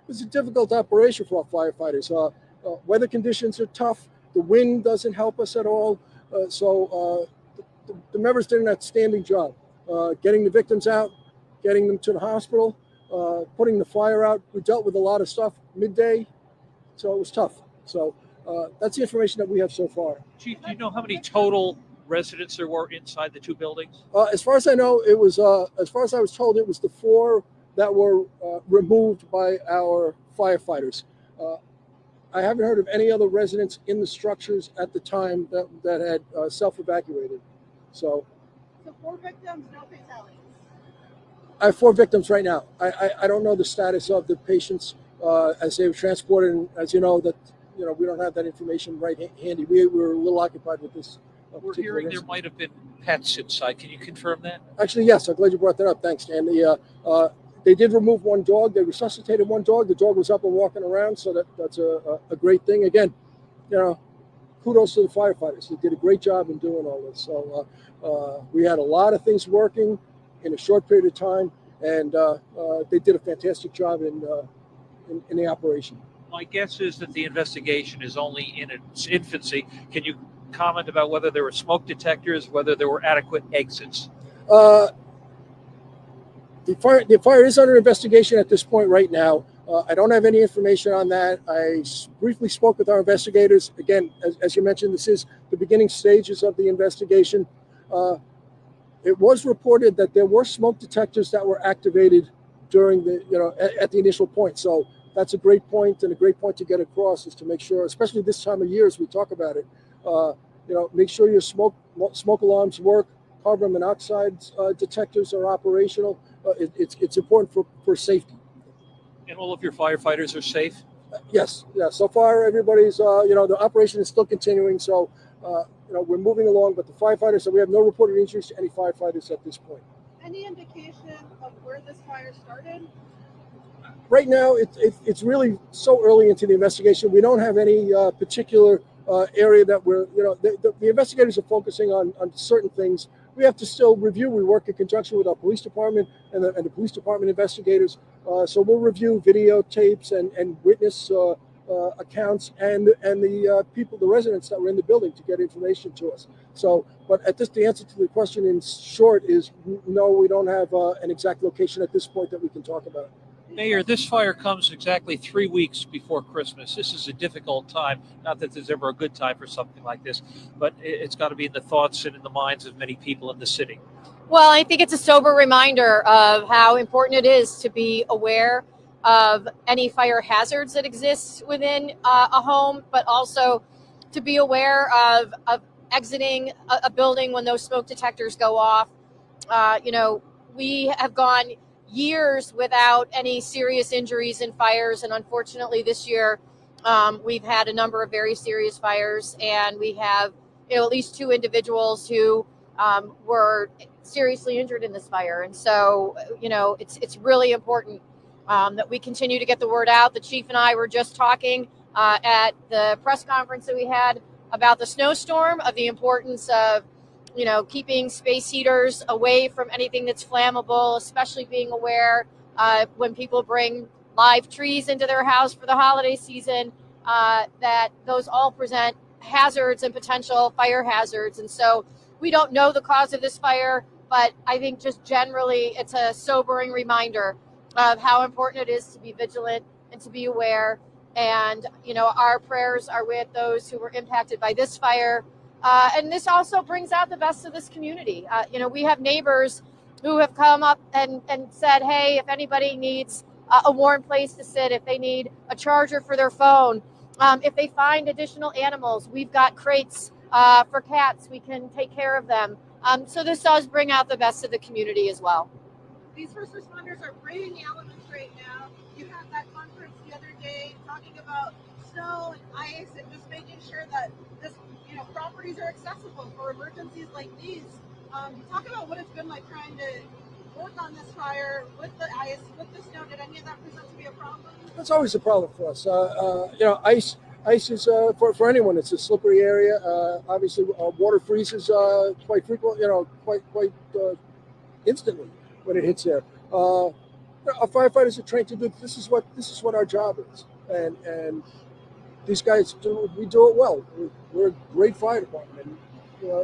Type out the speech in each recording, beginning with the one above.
was a difficult operation for our firefighters. Weather conditions are tough. The wind doesn't help us at all. The members did an outstanding job getting the victims out, getting them to the hospital, putting the fire out. We dealt with a lot of stuff midday, so it was tough. So that's the information that we have so far. Chief, do you know how many total residents there were inside the two buildings? As far as I know, it was, as far as I was told, it was the 4 that were removed by our firefighters. I haven't heard of any other residents in the structures at the time that had self-evacuated. So 4 victims, no fatalities. I have 4 victims right now. I don't know the status of the patients as they were transported, and as you know, we don't have that information right handy. We were a little occupied with this. We're hearing there might have been pets inside. Can you confirm that? Actually, yes. I'm glad you brought that up. Thanks, Dan. They did remove 1 dog. They resuscitated 1 dog. The dog was up and walking around, so that's a great thing. Again, kudos to the firefighters. They did a great job in doing all this. So we had a lot of things working in a short period of time, and they did a fantastic job in the operation. My guess is that the investigation is only in its infancy. Can you comment about whether there were smoke detectors, whether there were adequate exits? The fire is under investigation at this point right now. I don't have any information on that. I briefly spoke with our investigators. Again, as you mentioned, this is the beginning stages of the investigation. It was reported that there were smoke detectors that were activated during at the initial point. So that's a great point, and a great point to get across is to make sure, especially this time of year as we talk about it, make sure your smoke alarms work, carbon monoxide detectors are operational. It's important for safety. And all of your firefighters are safe? Yes. So far, everybody's, the operation is still continuing. So, we're moving along, but the firefighters, so we have no reported injuries to any firefighters at this point. Any indication of where this fire started? Right now, it's really so early into the investigation. We don't have any particular area that we're, the investigators are focusing on certain things. We have to still review. We work in conjunction with our police department and the police department investigators. So we'll review videotapes and witness accounts and the residents that were in the building to get information to us. So, but the answer to the question in short is no, we don't have an exact location at this point that we can talk about. Mayor, this fire comes exactly 3 weeks before Christmas. This is a difficult time. Not that there's ever a good time for something like this, but it's got to be in the thoughts and in the minds of many people in the city. Well, I think it's a sober reminder of how important it is to be aware of any fire hazards that exist within a home, but also to be aware of exiting a building when those smoke detectors go off. We have gone years without any serious injuries in fires, and unfortunately this year we've had a number of very serious fires, and we have at least 2 individuals who were seriously injured in this fire. And so it's really important that we continue to get the word out. The chief and I were just talking at the press conference that we had about the snowstorm, of the importance of keeping space heaters away from anything that's flammable, especially being aware when people bring live trees into their house for the holiday season, that those all present hazards and potential fire hazards. And so we don't know the cause of this fire, but I think just generally it's a sobering reminder of how important it is to be vigilant and to be aware. And, our prayers are with those who were impacted by this fire. And this also brings out the best of this community. We have neighbors who have come up and said, hey, if anybody needs a warm place to sit, if they need a charger for their phone, if they find additional animals, we've got crates for cats. We can take care of them. So this does bring out the best of the community as well. These first responders are braving the elements right now. You had that conference the other day talking about snow and ice and just making sure that this properties are accessible for emergencies like these. Talk about what it's been like trying to work on this fire with the ice, with the snow. Did any of that present to be a problem? That's always a problem for us. Ice is for anyone. It's a slippery area. Obviously, water freezes quite frequently. Quite instantly when it hits there. Our firefighters are trained to do. This is what our job is, and these guys do. We do it well. We're a great fire department. And,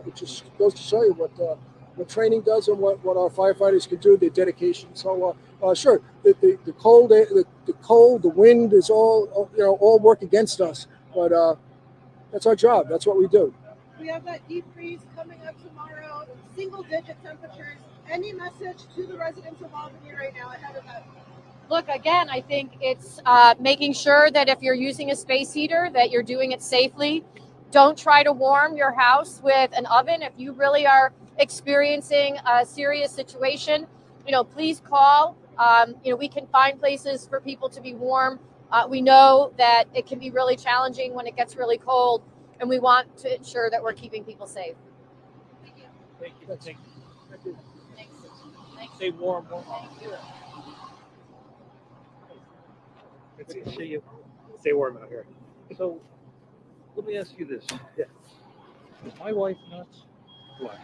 it just goes to show you what training does and what our firefighters can do. Their dedication. So sure, the cold, the wind is all work against us, but that's our job. That's what we do. We have that deep freeze coming up tomorrow, single-digit temperatures. Any message to the residents of Albany right now ahead of that? Look, again, I think it's making sure that if you're using a space heater, that you're doing it safely. Don't try to warm your house with an oven. If you really are experiencing a serious situation, please call. We can find places for people to be warm. We know that it can be really challenging when it gets really cold, and we want to ensure that we're keeping people safe. Thank you. Thank you. Thanks. Thank you. Thank you. Thanks. Thanks. Stay warm. Thank you. Good to see you. Stay warm out here. So, let me ask you this. Yeah. Is my wife nuts? What?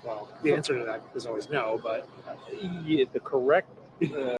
Well, the answer to that is always no, but The correct